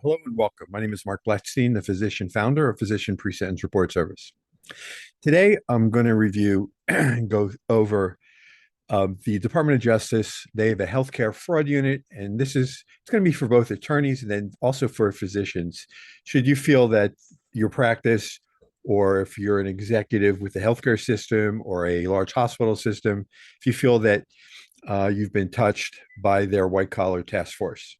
Hello and welcome. My name is Mark Blatstein, the physician founder of Physician Presentence Report Service. Today, I'm going to review and go over the Department of Justice. They have a healthcare fraud unit, and it's going to be for both attorneys and then also for physicians. Should you feel that your practice, or if you're an executive with the healthcare system or a large hospital system, if you feel that you've been touched by their white collar task force.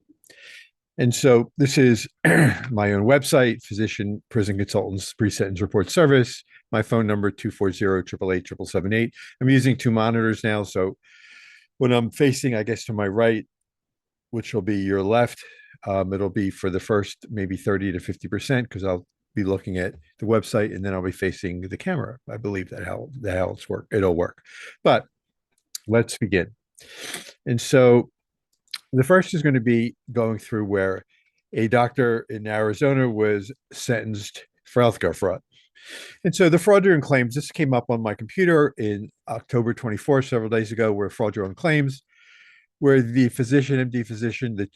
And so this is my own website, Physician Prison Consultants Pre-Sentence Report Service. My phone number, 240-888-7778. I'm using two monitors now. So when I'm facing, I guess, to my right, which will be your left, it'll be for the first maybe 30 to 50% because I'll be looking at the website and then I'll be facing the camera. I believe it'll work. But let's begin. And so the first is going to be going through where a doctor in Arizona was sentenced for healthcare fraud. And so the fraudulent claims, this came up on my computer in October 24th, several days ago, where fraudulent claims, where the MD physician that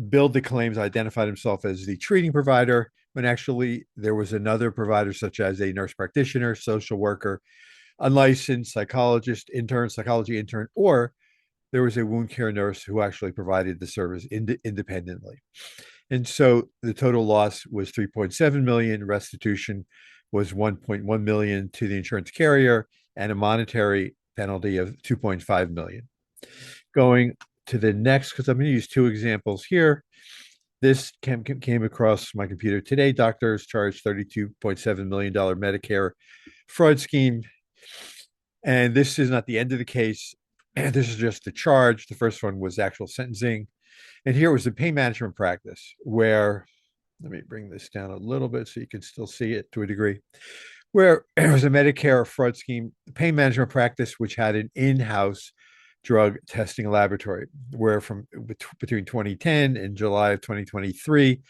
billed the claims identified himself as the treating provider, when actually there was another provider, such as a nurse practitioner, social worker, unlicensed psychologist, psychology intern, or there was a wound care nurse who actually provided the service independently. And so the total loss was 3.7 million. Restitution was 1.1 million to the insurance carrier and a monetary penalty of 2.5 million. Going to the next, because I'm going to use two examples here. This came across my computer today. Doctors charged $32.7 million Medicare fraud scheme. And this is not the end of the case. And this is just the charge. The first one was actual sentencing. And here was the pain management practice where, let me bring this down a little bit so you can still see it to a degree, where it was a Medicare fraud scheme, pain management practice, which had an in-house drug testing laboratory, where from between 2010 and July of 2023,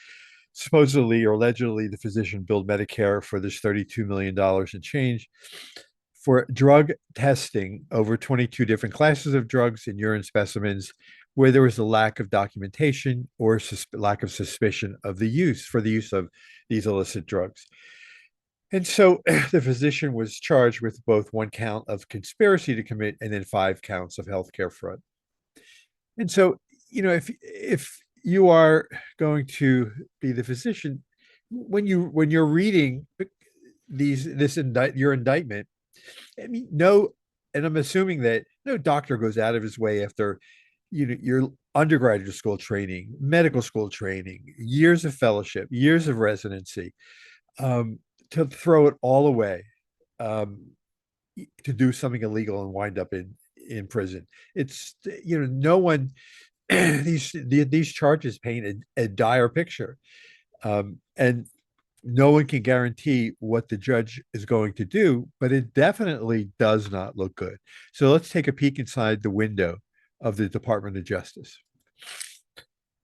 supposedly or allegedly, the physician billed Medicare for this $32 million and change for drug testing over 22 different classes of drugs in urine specimens where there was a lack of documentation or lack of suspicion of the use of these illicit drugs. And so the physician was charged with both one count of conspiracy to commit and then 5 counts of healthcare fraud. And so, if you are going to be the physician, when you're reading your indictment, I mean, and I'm assuming that no doctor goes out of his way after your undergraduate school training, medical school training, years of fellowship, years of residency, to throw it all away, to do something illegal and wind up in prison. It's no one. these charges paint a dire picture, and no one can guarantee what the judge is going to do, but it definitely does not look good. So let's take a peek inside the window of the Department of Justice.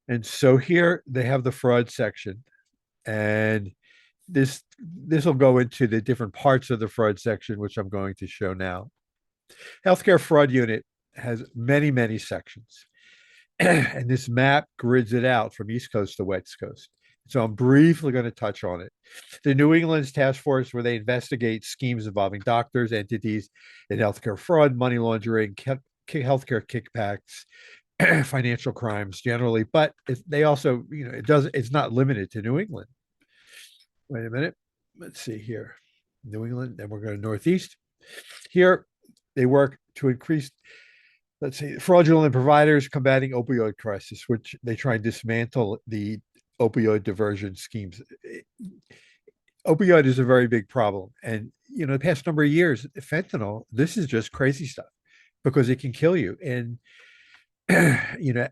And so here they have the fraud section, and this will go into the different parts of the fraud section, which I'm going to show now. Healthcare fraud unit has many, many sections. And this map grids it out from East Coast to West Coast. So I'm briefly going to touch on it. The New England's task force, where they investigate schemes involving doctors, entities in healthcare fraud, money laundering, healthcare kickbacks, financial crimes generally. But they also, it's not limited to New England. Wait a minute. Let's see here. New England, then we're going to Northeast. Here, they work to increase, let's say, fraudulent providers combating opioid crisis, which they try and dismantle the opioid diversion schemes. Opioid is a very big problem. And, the past number of years, fentanyl, this is just crazy stuff because it can kill you. And,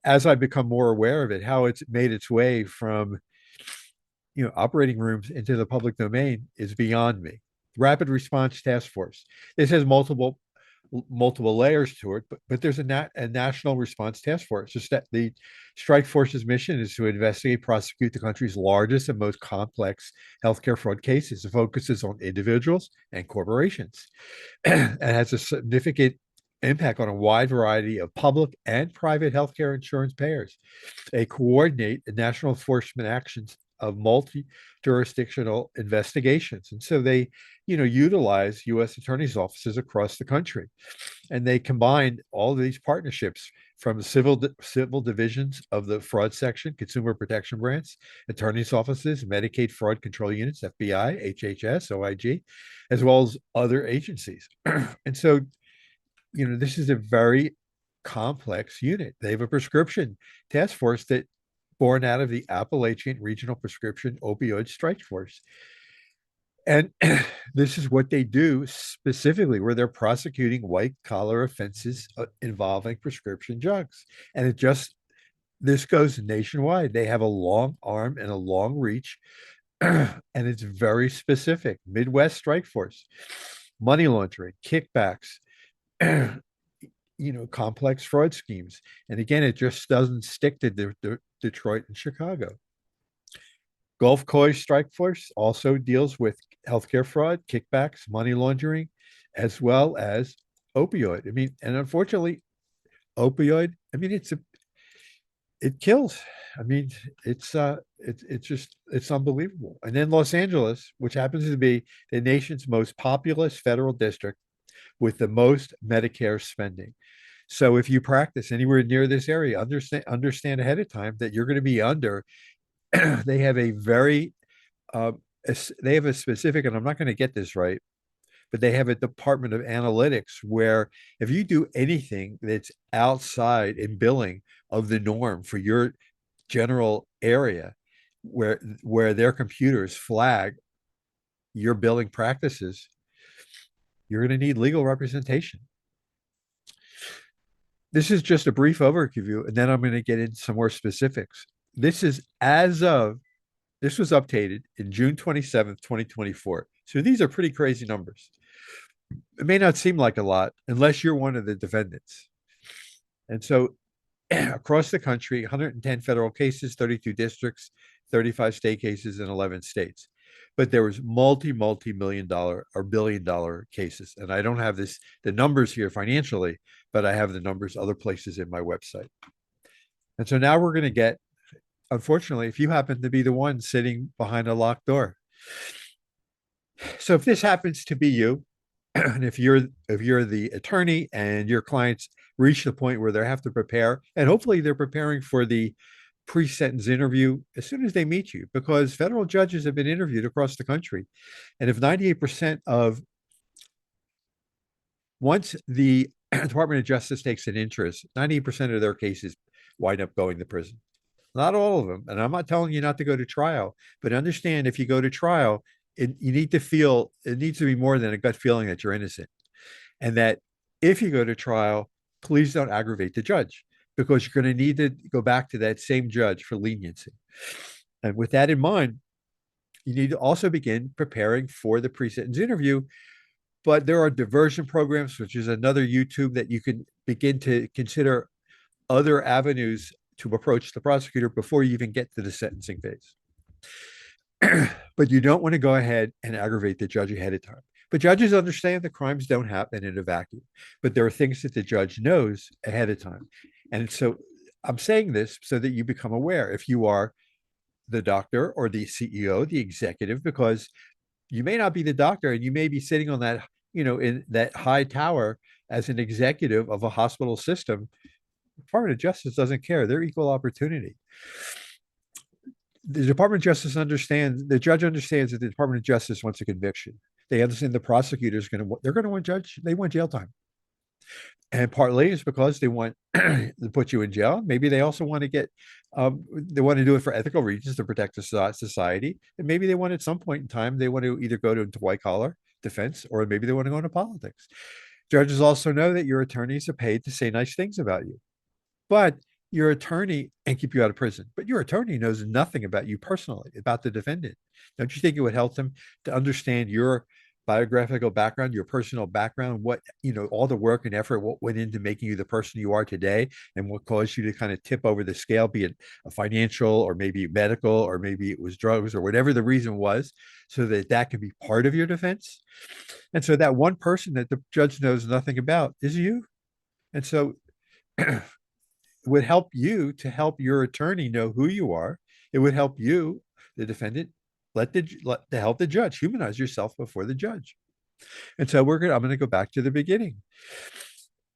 as I become more aware of it, how it's made its way from, operating rooms into the public domain is beyond me. Rapid Response Task Force. This has multiple layers to it, but there's a national response task force. Just that the strike force's mission is to investigate, prosecute the country's largest and most complex healthcare fraud cases. It focuses on individuals and corporations, and has a significant impact on a wide variety of public and private healthcare insurance payers. They coordinate national enforcement actions of multi-jurisdictional investigations. And so they, utilize U.S. attorneys' offices across the country. And they combined all of these partnerships from civil divisions of the fraud section, consumer protection branch, attorneys' offices, Medicaid fraud control units, FBI, HHS, OIG, as well as other agencies. And so, this is a very complex unit. They have a prescription task force that born out of the Appalachian Regional Prescription Opioid Strike Force. And this is what they do specifically, where they're prosecuting white collar offenses involving prescription drugs. And this goes nationwide. They have a long arm and a long reach, and it's very specific. Midwest Strike Force, money laundering, kickbacks, complex fraud schemes. And again, it just doesn't stick to Detroit and Chicago. Gulf Coast Strike Force also deals with healthcare fraud, kickbacks, money laundering, as well as opioid. And unfortunately, opioid, it kills. It's unbelievable. And then Los Angeles, which happens to be the nation's most populous federal district with the most Medicare spending. So if you practice anywhere near this area, understand ahead of time that you're going to be under. They have a very they have a specific, and I'm not going to get this right, but they have a department of analytics where if you do anything that's outside in billing of the norm for your general area, where their computers flag your billing practices, you're going to need legal representation. This is just a brief overview, and then I'm going to get into some more specifics. This was updated in June 27th, 2024. So these are pretty crazy numbers. It may not seem like a lot unless you're one of the defendants. And so across the country, 110 federal cases, 32 districts, 35 state cases in 11 states. But there was multi-million dollar or billion-dollar cases. And I don't have the numbers here financially, but I have the numbers other places in my website. And so now we're going to get, unfortunately, if you happen to be the one sitting behind a locked door. So if this happens to be you, and if you're the attorney and your clients reach the point where they have to prepare, and hopefully they're preparing for the pre-sentence interview as soon as they meet you, because federal judges have been interviewed across the country. And if 98% of once the Department of Justice takes an interest, 98% of their cases wind up going to prison. Not all of them. And I'm not telling you not to go to trial, but understand if you go to trial, it needs to be more than a gut feeling that you're innocent. And that if you go to trial, please don't aggravate the judge, because you're going to need to go back to that same judge for leniency. And with that in mind, you need to also begin preparing for the pre-sentence interview. But there are diversion programs, which is another YouTube that you can begin to consider other avenues to approach the prosecutor before you even get to the sentencing phase. But you don't want to go ahead and aggravate the judge ahead of time. But judges understand that crimes don't happen in a vacuum, but there are things that the judge knows ahead of time. And so I'm saying this so that you become aware if you are the doctor or the CEO, the executive, because you may not be the doctor and you may be sitting on that, in that high tower as an executive of a hospital system. The Department of Justice doesn't care. They're equal opportunity. The Department of Justice understands, the judge understands that the Department of Justice wants a conviction. They understand the prosecutor is they're going to want they want jail time. And partly it's because they want to put you in jail. Maybe they also want to they want to do it for ethical reasons to protect the society. And maybe they want at some point in time, they want to either go to white collar defense, or maybe they want to go into politics. Judges also know that your attorneys are paid to say nice things about you. But your attorney and keep you out of prison. But your attorney knows nothing about you personally, about the defendant. Don't you think it would help them to understand your biographical background, your personal background, what, all the work and effort, what went into making you the person you are today, and what caused you to kind of tip over the scale, be it a financial or maybe medical, or maybe it was drugs, or whatever the reason was, so that can be part of your defense. And so that one person that the judge knows nothing about is you. And so it would help you to help your attorney know who you are. It would help you, the defendant, let to help the judge humanize yourself before the judge. And so I'm gonna go back to the beginning.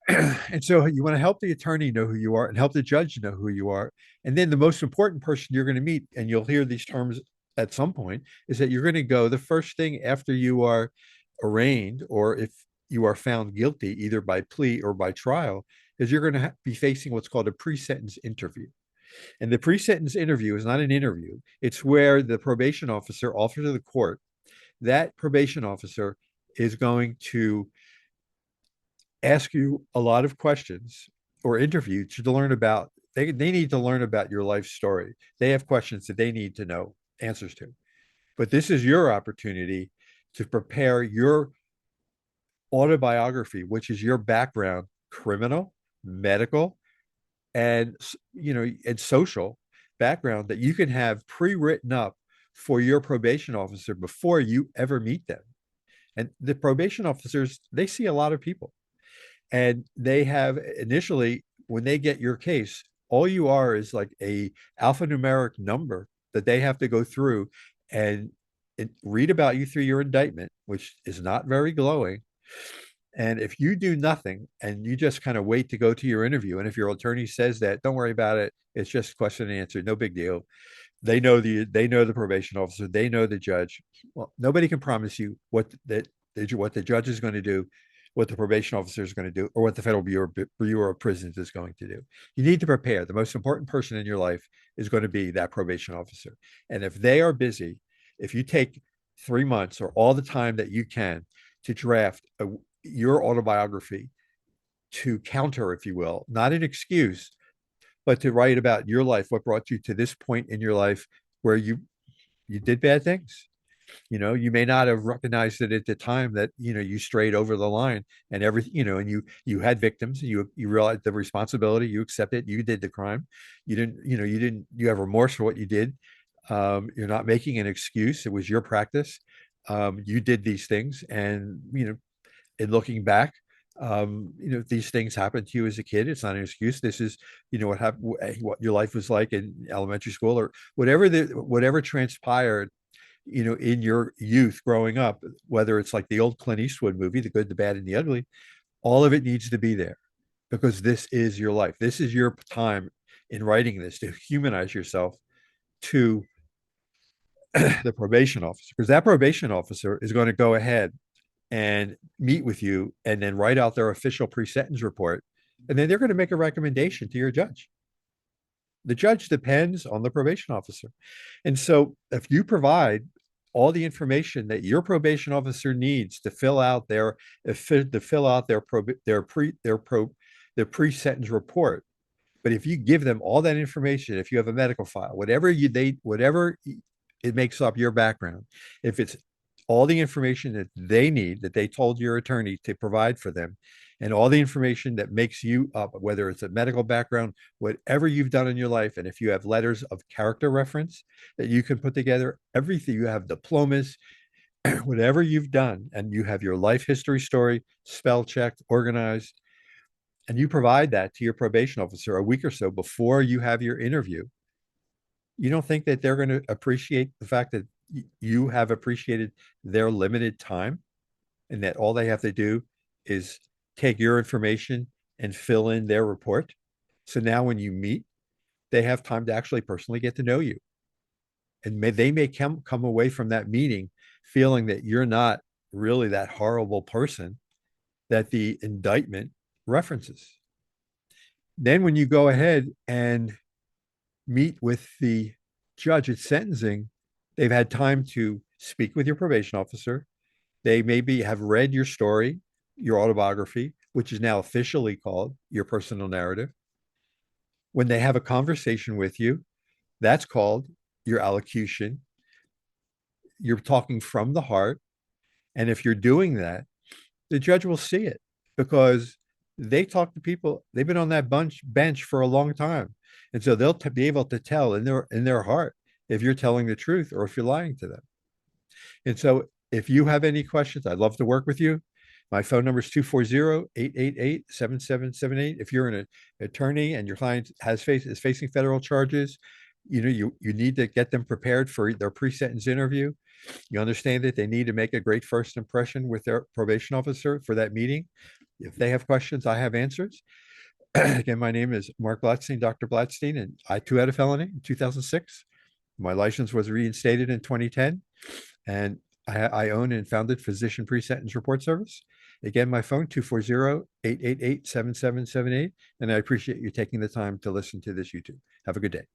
And so you want to help the attorney know who you are and help the judge know who you are. And then the most important person you're going to meet, and you'll hear these terms at some point, is that you're going to go the first thing after you are arraigned, or if you are found guilty, either by plea or by trial, is you're going to be facing what's called a pre-sentence interview. And the pre-sentence interview is not an interview. It's where the probation officer offers to the court, that probation officer is going to ask you a lot of questions or interview you to learn about, they need to learn about your life story. They have questions that they need to know answers to. But this is your opportunity to prepare your autobiography, which is your background, criminal, medical, and and social background, that you can have pre-written up for your probation officer before you ever meet them. And the probation officers, they see a lot of people. And they have initially, when they get your case, all you are is like a alphanumeric number that they have to go through and read about you through your indictment, which is not very glowing. And if you do nothing and you just kind of wait to go to your interview, and if your attorney says that, don't worry about it, it's just question and answer, no big deal. They know the probation officer, they know the judge. Well, nobody can promise you what the judge is going to do, what the probation officer is going to do, or what the Federal Bureau of Prisons is going to do. You need to prepare. The most important person in your life is going to be that probation officer. And if they are busy, if you take 3 months or all the time that you can to draft your autobiography, to counter, if you will, not an excuse, but to write about your life, what brought you to this point in your life where you did bad things. You may not have recognized it at the time that you strayed over the line, and and you had victims. You realized the responsibility, you accept it, you did the crime. You have remorse for what you did. You're not making an excuse. It was your practice. You did these things, and in looking back, these things happened to you as a kid. It's not an excuse. This is, what happened, what your life was like in elementary school, or whatever transpired, in your youth growing up, whether it's like the old Clint Eastwood movie, The Good, the Bad, and the Ugly, all of it needs to be there, because this is your life. This is your time in writing this, to humanize yourself to the probation officer, because that probation officer is going to go ahead and meet with you and then write out their official pre-sentence report. And then they're going to make a recommendation to your judge. The judge depends on the probation officer. And so if you provide all the information that your probation officer needs to fill out their pre-sentence report, but if you give them all that information, if you have a medical file, whatever it makes up your background, if it's all the information that they need, that they told your attorney to provide for them, and all the information that makes you up, whether it's a medical background, whatever you've done in your life, and if you have letters of character reference that you can put together, everything, you have diplomas, whatever you've done, and you have your life history story spell checked, organized, and you provide that to your probation officer a week or so before you have your interview, you don't think that they're going to appreciate the fact that you have appreciated their limited time, and that all they have to do is take your information and fill in their report? So now when you meet, they have time to actually personally get to know you. And they may come away from that meeting feeling that you're not really that horrible person that the indictment references. Then when you go ahead and meet with the judge at sentencing, they've had time to speak with your probation officer. They maybe have read your story, your autobiography, which is now officially called your personal narrative. When they have a conversation with you, that's called your allocution. You're talking from the heart. And if you're doing that, the judge will see it, because they talk to people, they've been on that bench for a long time. And so they'll be able to tell in their heart if you're telling the truth or if you're lying to them. And so if you have any questions, I'd love to work with you. My phone number is 240-888-7778. If you're an attorney and your client is facing federal charges, you need to get them prepared for their pre-sentence interview. You understand that they need to make a great first impression with their probation officer for that meeting. If they have questions, I have answers. Again, my name is Mark Blatstein, Dr. Blatstein, and I too had a felony in 2006. My license was reinstated in 2010, and I own and founded Physician Pre-Sentence Report Service. Again, my phone, 240-888-7778, and I appreciate you taking the time to listen to this YouTube. Have a good day.